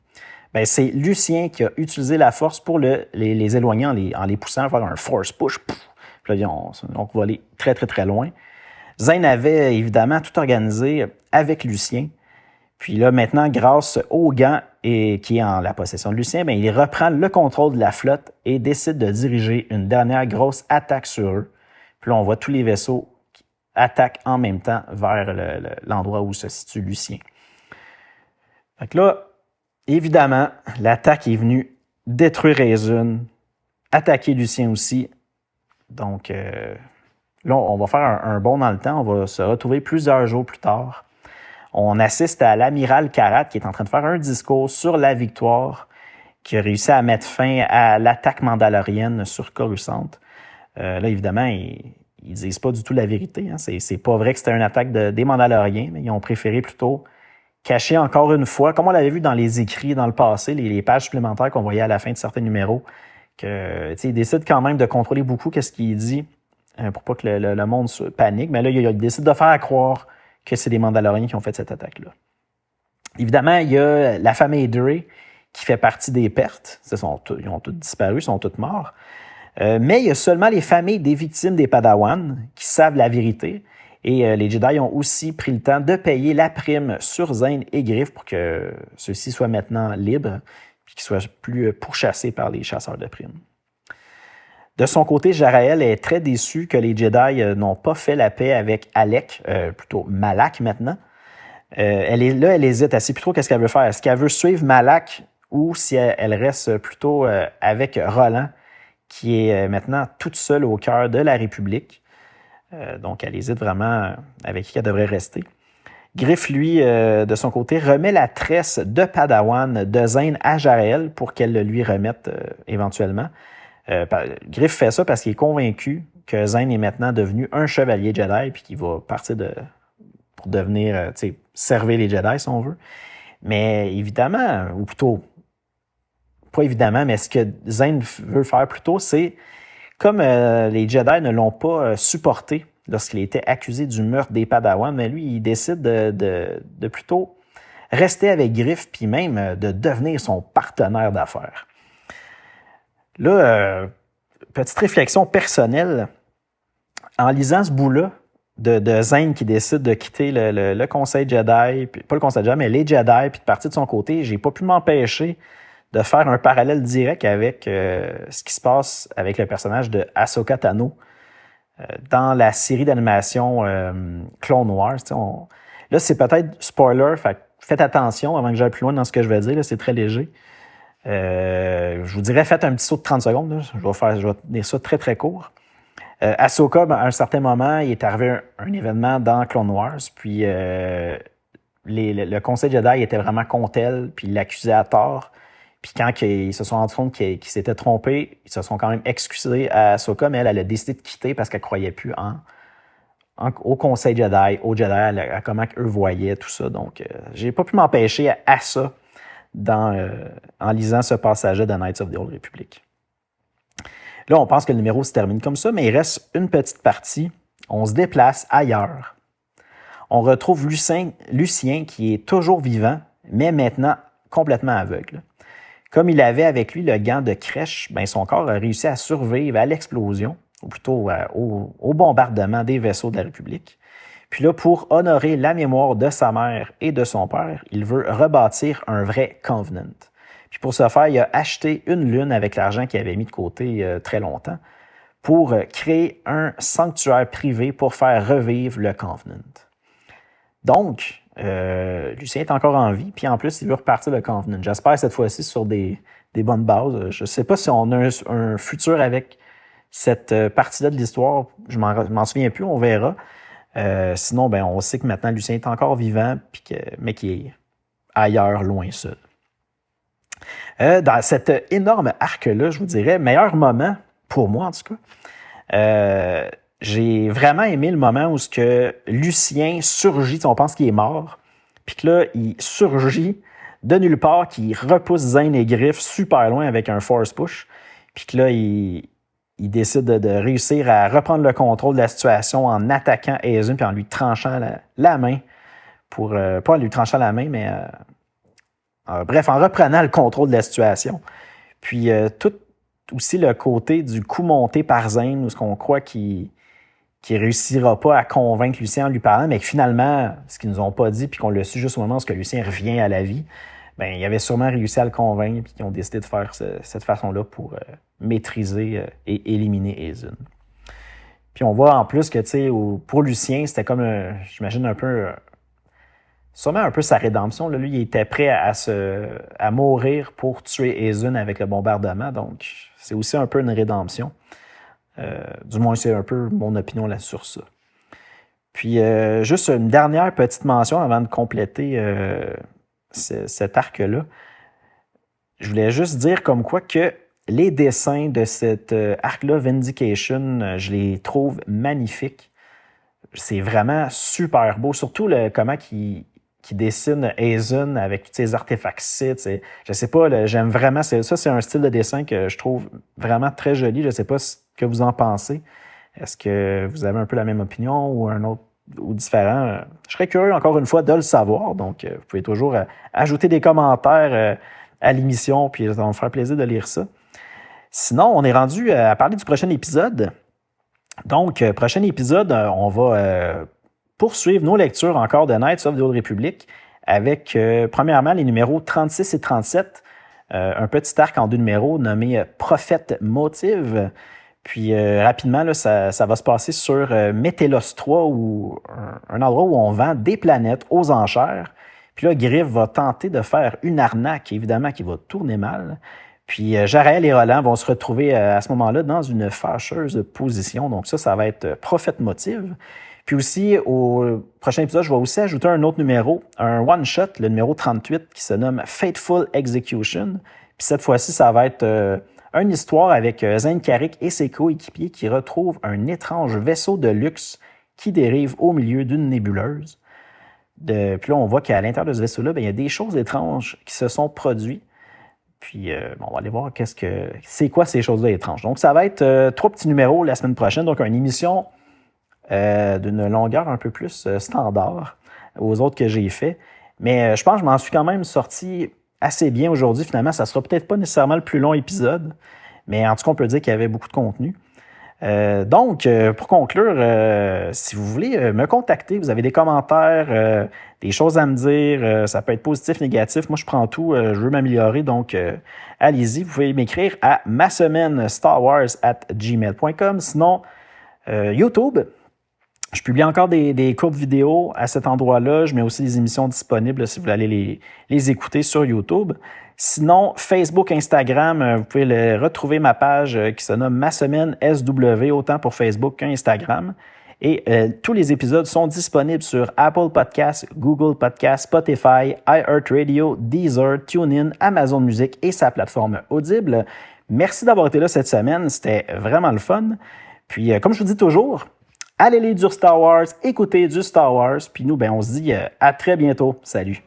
C'est Lucien qui a utilisé la force pour les éloigner en les poussant à faire un force push. Puis là, on va aller très, très, très loin. Zane avait évidemment tout organisé avec Lucien. Puis là, maintenant, grâce au gant qui est en la possession de Lucien, il reprend le contrôle de la flotte et décide de diriger une dernière grosse attaque sur eux. Puis là, on voit tous les vaisseaux qui attaquent en même temps vers l'endroit où se situe Lucien. Fait que là, évidemment, l'attaque est venue détruire Hazen, attaquer Lucien aussi. Donc, là, on va faire un bond dans le temps. On va se retrouver plusieurs jours plus tard. On assiste à l'amiral Karat qui est en train de faire un discours sur la victoire, qui a réussi à mettre fin à l'attaque mandalorienne sur Coruscant. Là, évidemment, ils disent pas du tout la vérité. Hein. C'est pas vrai que c'était une attaque des Mandaloriens, mais ils ont préféré plutôt cacher encore une fois, comme on l'avait vu dans les écrits dans le passé, les pages supplémentaires qu'on voyait à la fin de certains numéros, qu'ils décident quand même de contrôler beaucoup ce qu'il dit pour pas que le monde panique. Mais là, ils décident de faire croire que c'est des Mandaloriens qui ont fait cette attaque-là. Évidemment, il y a la famille Drey qui fait partie des pertes. Ils ont tous disparu, ils sont tous morts. Mais il y a seulement les familles des victimes des Padawans qui savent la vérité. Et les Jedi ont aussi pris le temps de payer la prime sur Zane et Griff pour que ceux-ci soient maintenant libres et qu'ils soient plus pourchassés par les chasseurs de primes. De son côté, Jarael est très déçu que les Jedi n'ont pas fait la paix avec Alec, plutôt Malak maintenant. Elle hésite, elle sait plus trop qu'est-ce qu'elle veut faire. Est-ce qu'elle veut suivre Malak ou si elle reste plutôt avec Roland, qui est maintenant toute seule au cœur de la République. Donc, elle hésite vraiment avec qui elle devrait rester. Griff, lui, de son côté, remet la tresse de Padawan de Zane à Jarael pour qu'elle le lui remette éventuellement. Griff fait ça parce qu'il est convaincu que Zane est maintenant devenu un chevalier Jedi puis qu'il va partir pour devenir, servir les Jedi, si on veut. Mais évidemment, ou plutôt, pas évidemment, mais ce que Zane veut faire plutôt, c'est comme les Jedi ne l'ont pas supporté lorsqu'il était accusé du meurtre des Padawans, mais lui, il décide de plutôt rester avec Griff puis même de devenir son partenaire d'affaires. Là, petite réflexion personnelle. En lisant ce bout-là de Zane qui décide de quitter le Conseil Jedi, puis, pas le Conseil Jedi, mais les Jedi, puis de partir de son côté, j'ai pas pu m'empêcher de faire un parallèle direct avec ce qui se passe avec le personnage de Ahsoka Tano dans la série d'animation Clone Wars. Là, c'est peut-être spoiler, faites attention avant que j'aille plus loin dans ce que je vais dire, là, c'est très léger. Je vous dirais, faites un petit saut de 30 secondes. Là. Je vais dire ça très, très court. Ahsoka, à un certain moment, il est arrivé un événement dans Clone Wars, puis le Conseil Jedi était vraiment contre elle, puis il l'accusait à tort. Puis quand ils se sont rendus compte qu'ils s'étaient trompés, ils se sont quand même excusés à Ahsoka, mais elle a décidé de quitter parce qu'elle croyait plus au Conseil Jedi, aux Jedi, à comment eux voyaient tout ça. Donc, j'ai pas pu m'empêcher à ça en lisant ce passage-là de Knights of the Old Republic. Là, on pense que le numéro se termine comme ça, mais il reste une petite partie. On se déplace ailleurs. On retrouve Lucien qui est toujours vivant, mais maintenant complètement aveugle. Comme il avait avec lui le gant de crèche, son corps a réussi à survivre à l'explosion, ou plutôt au bombardement des vaisseaux de la République. Puis là, pour honorer la mémoire de sa mère et de son père, il veut rebâtir un vrai Covenant. Puis pour ce faire, il a acheté une lune avec l'argent qu'il avait mis de côté très longtemps pour créer un sanctuaire privé pour faire revivre le Covenant. Donc, Lucien est encore en vie, puis en plus, il veut repartir le Covenant. J'espère cette fois-ci sur des bonnes bases. Je ne sais pas si on a un futur avec cette partie-là de l'histoire. Je m'en souviens plus, on verra. Sinon, on sait que maintenant, Lucien est encore vivant, mais qu'il est ailleurs, loin seul. Dans cet énorme arc-là, je vous dirais, meilleur moment, pour moi en tout cas, j'ai vraiment aimé le moment où Lucien surgit, on pense qu'il est mort, puis que là, il surgit de nulle part, qu'il repousse Zane et Griff super loin avec un force push, puis que là, il décide de réussir à reprendre le contrôle de la situation en attaquant Aizun puis en lui tranchant la main, pas en lui tranchant la main, mais bref, en reprenant le contrôle de la situation. Puis tout aussi le côté du coup monté par Zane, où on croit qu'il réussira pas à convaincre Lucien en lui parlant, mais que finalement, ce qu'ils nous ont pas dit, puis qu'on l'a su juste au moment où Lucien revient à la vie, il avait sûrement réussi à le convaincre, puis qu'ils ont décidé de faire cette façon-là pour maîtriser et éliminer Aizun. Puis on voit en plus que, pour Lucien, c'était comme, j'imagine un peu, sûrement un peu sa rédemption. Là, lui, il était prêt à mourir pour tuer Aizun avec le bombardement, donc c'est aussi un peu une rédemption. Du moins, c'est un peu mon opinion là sur ça. Puis, juste une dernière petite mention avant de compléter cet arc-là. Je voulais juste dire comme quoi que les dessins de cet arc-là, Vindication, je les trouve magnifiques. C'est vraiment super beau, surtout comment qui dessine Aizun avec tous ses artefacts Sith. Je sais pas, j'aime vraiment, c'est un style de dessin que je trouve vraiment très joli. Je sais pas ce que vous en pensez. Est-ce que vous avez un peu la même opinion ou un autre ou différent? Je serais curieux encore une fois de le savoir, donc vous pouvez toujours ajouter des commentaires à l'émission, puis ça va me faire plaisir de lire ça. Sinon, on est rendu à parler du prochain épisode. Donc, prochain épisode, on va poursuivre nos lectures encore de Knights of the Old Republic avec, premièrement, les numéros 36 et 37, un petit arc en 2 numéros nommé Prophète Motive. Puis, rapidement, là, ça va se passer sur Métélos 3, ou un endroit où on vend des planètes aux enchères. Puis là, Griff va tenter de faire une arnaque, évidemment, qui va tourner mal. Puis Jarael et Roland vont se retrouver à ce moment-là dans une fâcheuse position. Donc ça va être Prophète Motive. Puis aussi, au prochain épisode, je vais aussi ajouter un autre numéro, un one-shot, le numéro 38, qui se nomme Fateful Execution. Puis cette fois-ci, ça va être une histoire avec Zane Carrick et ses coéquipiers qui retrouvent un étrange vaisseau de luxe qui dérive au milieu d'une nébuleuse. Puis là, on voit qu'à l'intérieur de ce vaisseau-là, il y a des choses étranges qui se sont produites. Puis, on va aller voir c'est quoi ces choses-là étranges. Donc, ça va être 3 petits numéros la semaine prochaine. Donc, une émission d'une longueur un peu plus standard aux autres que j'ai fait. Mais je pense que je m'en suis quand même sorti assez bien aujourd'hui. Finalement, ça sera peut-être pas nécessairement le plus long épisode, mais en tout cas, on peut dire qu'il y avait beaucoup de contenu. Donc, pour conclure, si vous voulez me contacter, vous avez des commentaires, des choses à me dire, ça peut être positif, négatif. Moi, je prends tout, je veux m'améliorer, donc allez-y. Vous pouvez m'écrire à masemaine_starwars@gmail.com. Sinon, YouTube. Je publie encore des courtes vidéos à cet endroit-là. Je mets aussi des émissions disponibles si vous voulez aller les écouter sur YouTube. Sinon, Facebook, Instagram, vous pouvez retrouver ma page qui se nomme Ma Semaine SW, autant pour Facebook qu'Instagram. Et tous les épisodes sont disponibles sur Apple Podcasts, Google Podcasts, Spotify, iHeartRadio, Deezer, TuneIn, Amazon Music et sa plateforme Audible. Merci d'avoir été là cette semaine. C'était vraiment le fun. Puis, comme je vous dis toujours, allez lire du Star Wars, écoutez du Star Wars, puis nous, on se dit à très bientôt. Salut!